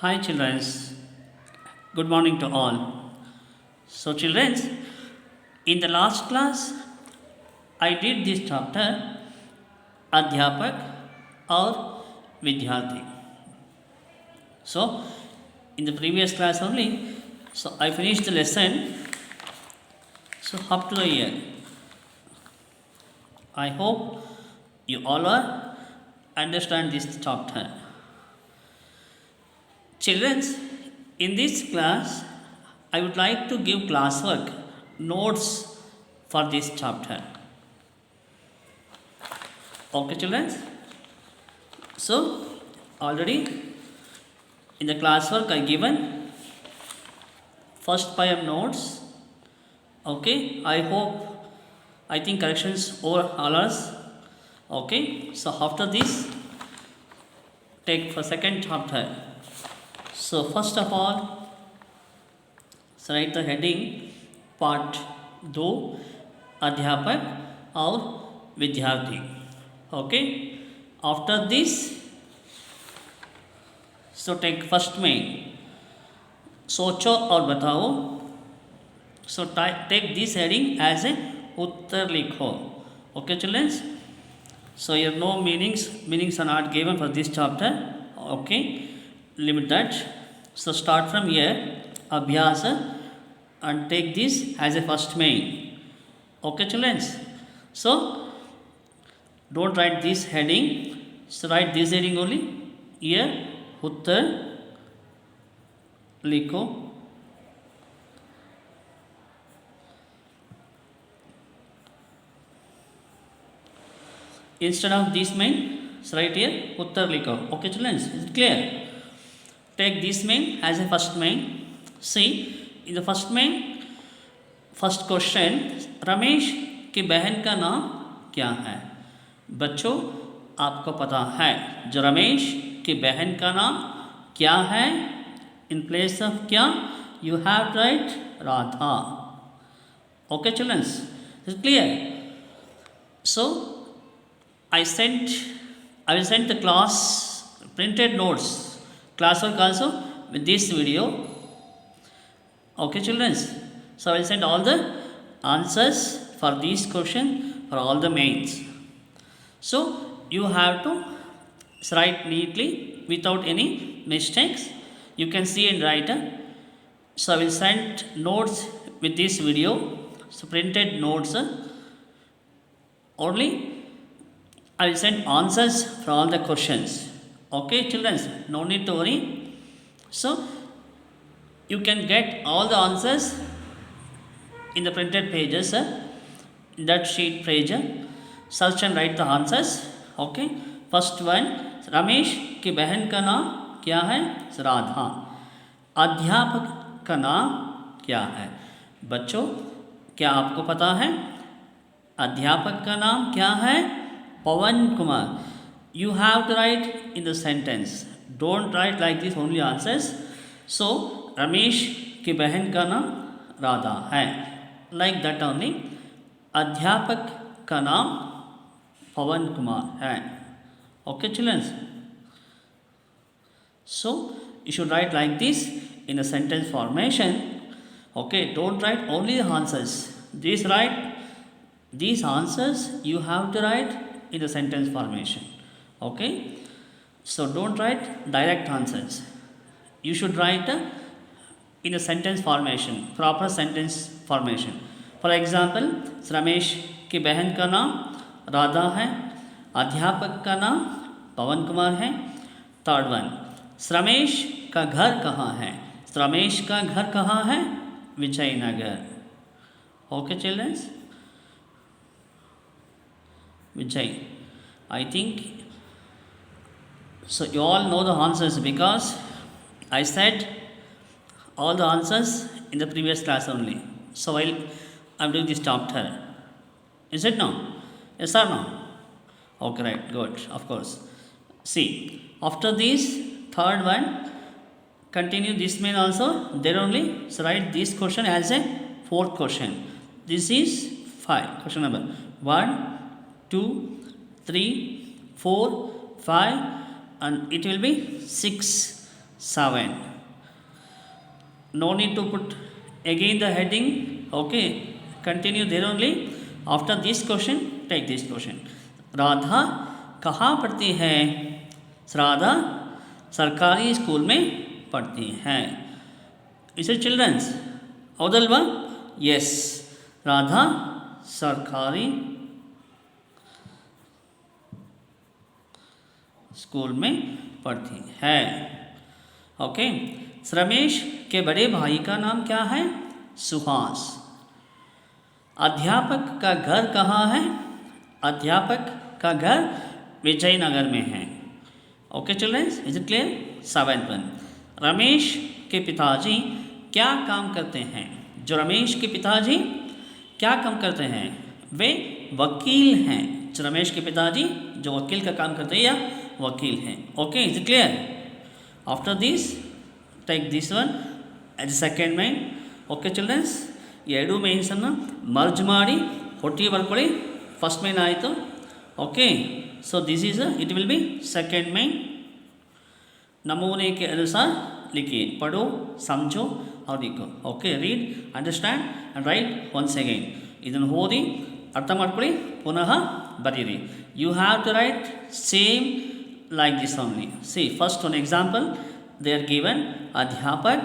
Hi, children. Good morning to all. So, children, in the last class, I did this chapter अध्यापक और विद्यार्थी. So, in the previous class only, so I finished the lesson. So, up to the year. I hope you all are understand this chapter. Children, in this class, I would like to give classwork notes for this chapter. Okay, children. So, already in the classwork I given first poem notes. Okay, I think corrections over all us. Okay, so after this, take for second chapter. So, first of all, so write the heading पाठ 2 अध्यापक और विद्यार्थी. Okay, after this, so take first में सोचो और बताओ. So take this heading as a उत्तर लिखो. Okay, children. So here no meanings are not given for this chapter. Okay, limit that. So start from here अभ्यास and take this as a first main. Okay, children. So don't write this heading. So write this heading only. Here उत्तर लिखो. Instead of this main, so write here उत्तर लिखो. Okay, children, is it clear? Take this main as a first main. See, in the first main, first question, Ramesh की बहन का नाम क्या है? बच्चों, आपको पता है जो रमेश की बहन का नाम क्या है? In place of क्या, you have to write Radha. Okay, children, is it clear? So I will send the class printed notes, classwork also with this video. Okay, children. So I will send all the answers for this question for all the mains. So you have to write neatly without any mistakes. You can see and write. So I will send notes with this video. So printed notes only. I will send answers for all the questions. Okay, children, no need to worry. So, you can get all the answers in the printed pages, in that sheet page. Search and write the answers. Okay, first one, Ramesh की बहन का नाम क्या है? राधा. अध्यापक का नाम क्या है? बच्चों, क्या आपको पता है अध्यापक का नाम क्या है? Pawan Kumar. You have to write in the sentence. Don't write like this only answers. So, Ramesh की बहन का नाम राधा है. Like that only. अध्यापक का नाम पवन कुमार है. Okay, children. So, you should write like this in the sentence formation. Okay, don't write only the answers. These answers you have to write in the sentence formation. Okay, so don't write direct answers. You should write in the sentence formation, proper sentence formation. For example, Ramesh की बहन का नाम राधा है. अध्यापक का नाम पवन कुमार है. Third one, Ramesh का घर कहाँ है? रमेश का घर कहाँ है? Vijayanagar. Okay, children. Vijay. I think so. You all know the answers because I said all the answers in the previous class only. So while I'm doing this chapter, is it no? Yes or no? Okay, right, good, of course. See, after this third one, continue this main also. There only, so write this question as a fourth question. This is 5. Question number 1, 2, 3, 4, 5, and it will be 6. 7. No need to put again the heading. Okay, continue there only. After this question, take this question. Radha कहाँ पढ़ती है? राधा सरकारी school में पढ़ती है. Is it children's? हौदल्वा? Yes. Radha सरकारी school में पढ़ती है. ओके. रमेश के बड़े भाई का नाम क्या है? सुहास. अध्यापक का घर कहाँ है? अध्यापक का घर विजयनगर में है. Okay childrens, is it clear? 7th one. Ramesh के पिताजी क्या काम करते हैं? जो रमेश के पिताजी क्या काम करते हैं? वे वकील हैं. जो रमेश के पिताजी जो वकील का काम करते हैं या वकील हैं. Okay, is it clear? After this take this one as second main. Okay childrens, ಎರಡು ಮೇನ್ಸ್ ಅನ್ನು ಮರ್ಜ್ ಮಾಡಿ ಒಟ್ಟಿಗೆ ಬರ್ಕೊಳ್ಳಿ. ಫಸ್ಟ್ ಮೇನ್ ಆಯಿತು. Okay, so this is it will be second main. नमूने के अनुसार लिखिए. पढ़ो, समझो और लिखो. Okay, read, understand and write once again. ಇದನ್ನು ಓದಿ ಅರ್ಥ ಮಾಡ್ಕೊಳ್ಳಿ, ಪುನಃ ಬರೀರಿ. You have to write same like this only. See, first one example, they are given adhyapak,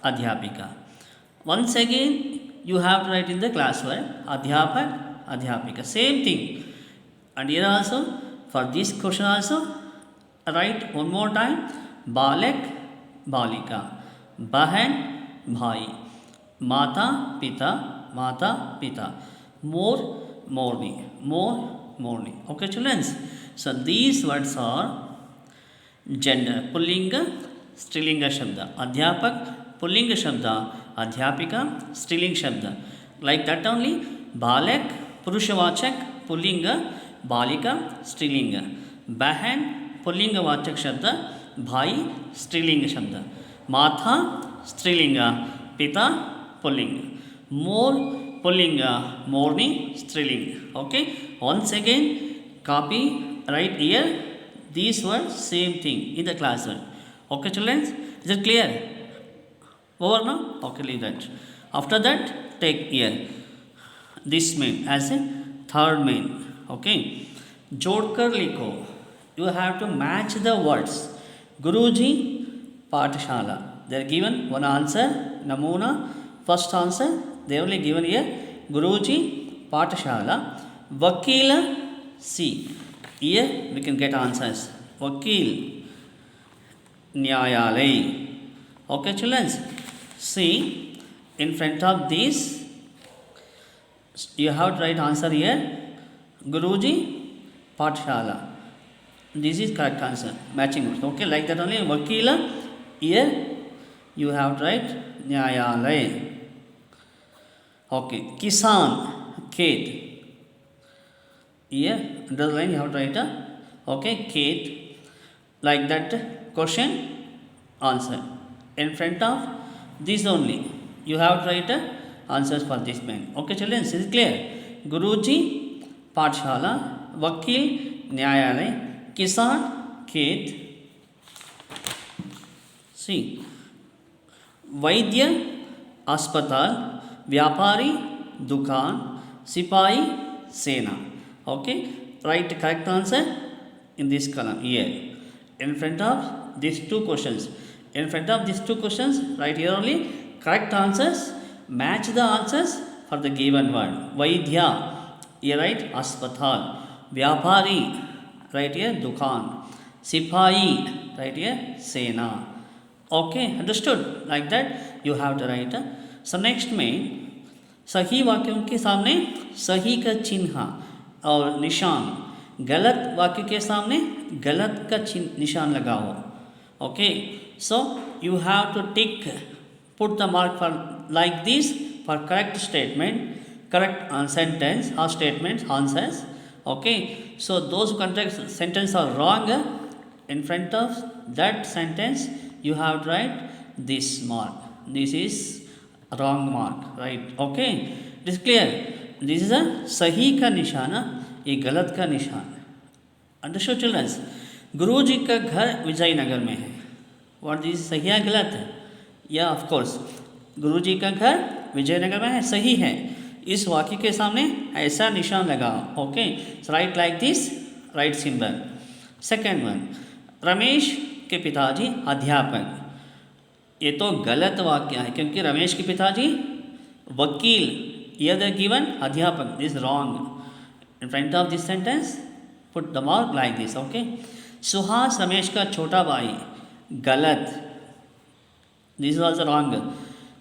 adhyapika. Once again you have to write in the class word adhyapak, adhyapika, same thing. And here also for this question also write one more time balak, balika, bahan, bhai, mata, pita, mata, pita, more, morni, more, morni. Okay children, so these words are gender. Pulling स्त्रीलिंग शब्द. अध्यापक pulling शब्द, अध्यापिका स्त्रीलिंग शब्द. Like that only. बालक पुरुषवाचक pulling, बालिका स्त्रीलिंग. बहन पुल्लिंगवाचक शब्द, भाई स्त्रीलिंग शब्द. माता स्त्रीलिंग, पिता पुल्लिंग. मोर पुल्लिंग, मोरनी स्त्रीलिंग. Okay, once again copy, write here these words, same thing in the class one. Okay children, is it clear? Over now? Okay, leave that. After that take here this main as a third main. Okay, जोड़कर लिखो. You have to match the words. Guruji पाठशाला, they are given one answer. Namuna first answer they only given here Guruji पाठशाला. वकील C, here we can get answers. वकील न्यायालय. Okay children, see in front of this you have to write answer here Guruji पाठशाला. This is correct answer, matching words. Okay, like that only. वकील, here you have to write न्यायालय. Okay, किसान खेत, here underline you have to write a okay खेत. Like that question answer in front of this only you have to write a answers for this man. Okay children, is it clear? Guruji पाठशाला, वकील न्यायालय, किसान खेत. सी वैद्य अस्पताल, व्यापारी दुकान, सिपाही सेना. Okay, write correct answer in this column here in front of these two questions. In front of these two questions write here only correct answers, match the answers for the given word. Vaidya, here write अस्पताल. व्यापारी, write here दुकान. सिपाही, write here सेना. Okay, understood? Like that you have to write. So next में सही वाक्यों के सामने सही का चिन्ह और निशान, गलत वाक्य के सामने गलत का निशान लगाओ. Okay, so you have to tick, put the mark for like this for correct statement, correct sentence और statement answers. Okay, so those correct sentence are wrong, in front of that sentence you have to write this mark. This is wrong mark, right? Okay, it is clear. This is a सही का निशान, ये गलत का निशान. Understood children's? गुरुजी का घर विजयनगर में है. व्हाट दिस सही है गलत है? या ऑफ कोर्स गुरु जी का घर विजयनगर में है, सही है। इस वाक्य के सामने ऐसा निशान लगाओ। Okay, right like this, right symbol. Second one, Ramesh के पिताजी अध्यापक। ये तो गलत वाक्य है क्योंकि रमेश के पिताजी वकील, ये द गिवन अध्यापक, this wrong. In front of this sentence put the mark like this. Okay, Suhas Ramesh का छोटा भाई, गलत, this was wrong.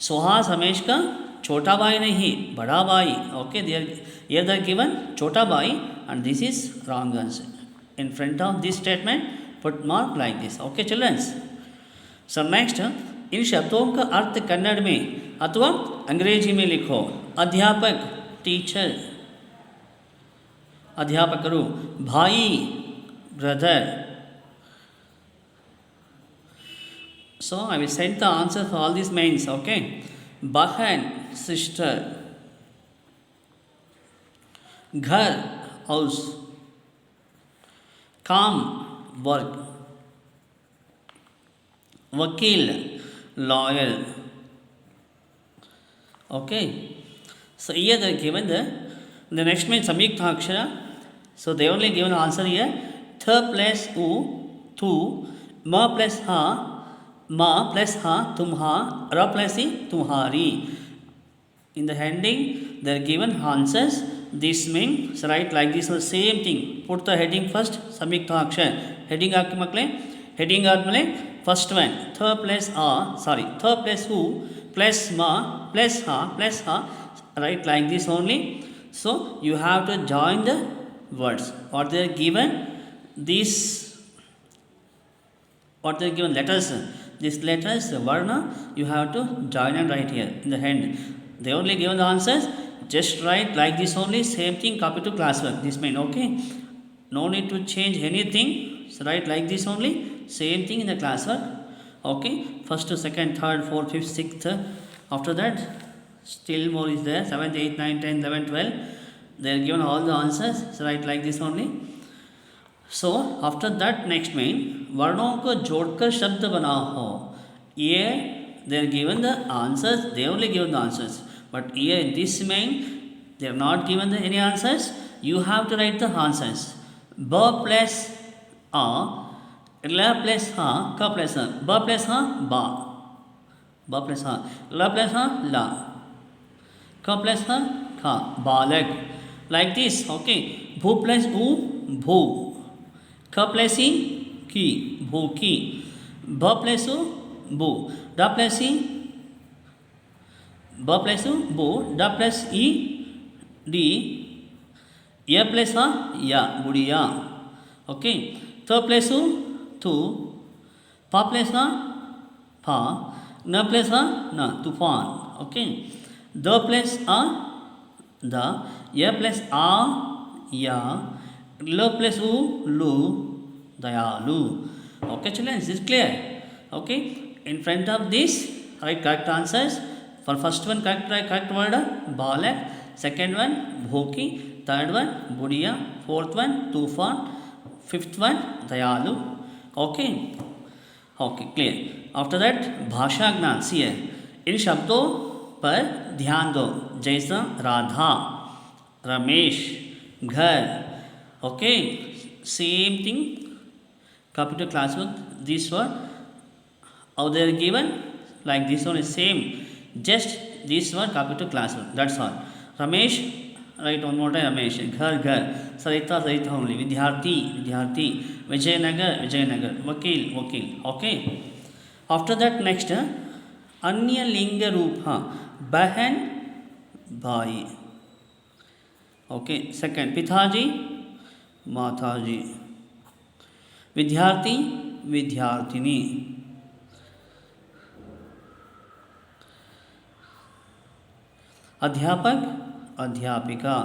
Suhas Ramesh का छोटा भाई नहीं, बड़ा भाई। ओके, ये द गिवन छोटा भाई and this is wrong answer. In front of this statement put mark like this. Okay childrens, so next, इन शब्दों का अर्थ कन्नड़ में अथवा अंग्रेजी में लिखो। अध्यापक टीचर, अध्यापकರು, भाई brother. So I will send the answer for all these names. Okay, बहन sister, घर house, काम work, वकील lawyer. Okay, so here they are given the next means samyukta akshara. So they only given answer here. Th plus u, tu, ma plus ha, ma plus ha, tumha, ra plus hi, tumhari. In the heading they are given answers. This means write like this, the same thing. Put the heading first, samyukta akshara. Heading aaki makle, heading aadmele first one, th plus a, sorry, th plus u plus ma plus ha, write like this only. So you have to join the words what they are given. These what they are given letters, these letters varna you have to join and write here in the end. They only given the answers, just write like this only, same thing, copy to classwork. This mean okay, no need to change anything. So write like this only, same thing in the classwork. Okay, first, second, third, fourth, fifth, sixth. After that still more is there, 7th, 8th, 9th, 10th, 11th, 12th. They are given all the answers. So write like this only. So after that next main, वर्णों को जोड़कर शब्द बनाओ. ये they are given the answers, they only given the answers, but here in this main they are not given the any answers. You have to write the answers. B plus a, l plus ha, k plus a, b plus ha, ba, b plus ha, l plus ha, la, k plus ha, kha, balak. Like this. Okay, bhu plus u, bhu, k plus i, ki, bhu ki, b plus u, bu, da plus i, b plus u, bu, da plus i, di, ya plus ha, ya, budiya. Okay, th plus u, tu, pa plus ha, pa, na plus ha, na, tufan. Okay, the plus a, the, ya plus a, ya, l plus u, lu, dayalu. Okay children, is this clear? Okay, in front of this write correct answers. For first one correct word balak, second one bhoki, third one budiya, fourth one tufan, fifth one dayalu. Okay, okay, clear. After that भाषा ज्ञान, see है, इन शब्दों पर ध्यान दो, जैसा राधा, रमेश, घर. Okay, same thing, copy to classwork. This word how they are given like this one is same, just this word copy to classwork, that's all. Ramesh, write one more time, Ramesh. Ghar, Sarita only. Vidyarthi, Vijayanagar, Vakil. Okay, after that next अन्य लिंग रूप, बहन भाई. Okay, second पिताजी माताजी, विद्यार्थी विद्यार्थिनी, अध्यापक अध्यापिका.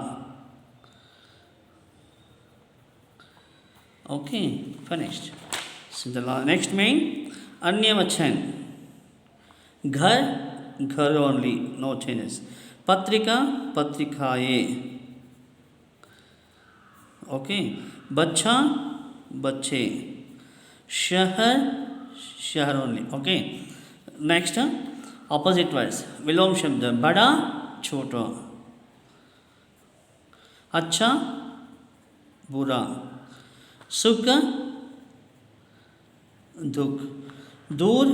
Okay, finished. So the next main अन्य वचन, घर only, no changes. पत्रिका पत्रिकाएं. ओके, बच्चा बच्चे, शहर शहर only. Okay. Next, opposite wise. विलोम शब्द बड़ा छोटा, अच्छा बुरा, सुख दुख, दूर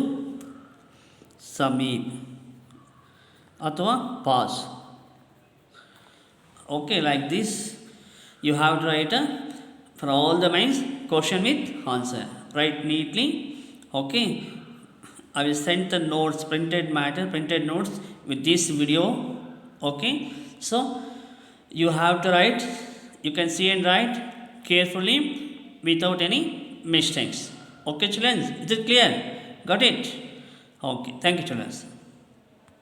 समीप अथवा पास. Okay, like this you have to write for all the mains question with answer. Write neatly. Okay, I will send the notes, printed notes with this video. Okay, so you have to write, you can see and write carefully without any mistakes. Okay children, is it clear? Got it? Okay, thank you children.